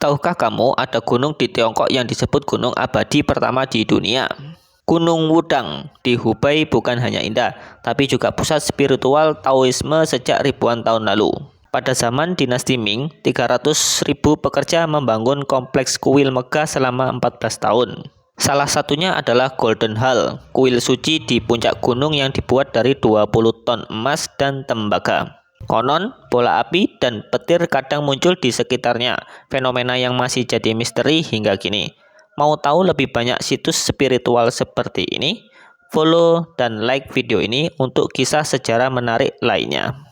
Tahukah kamu ada gunung di Tiongkok yang disebut gunung abadi pertama di dunia? Gunung Wudang di Hubei bukan hanya indah, tapi juga pusat spiritual Taoisme sejak ribuan tahun lalu. Pada zaman dinasti Ming, 300.000 pekerja membangun kompleks kuil megah selama 14 tahun. Salah satunya adalah Golden Hall, kuil suci di puncak gunung yang dibuat dari 20 ton emas dan tembaga. Konon, bola api dan petir kadang muncul di sekitarnya, fenomena yang masih jadi misteri hingga kini. Mau tahu lebih banyak situs spiritual seperti ini? Follow dan like video ini untuk kisah sejarah menarik lainnya.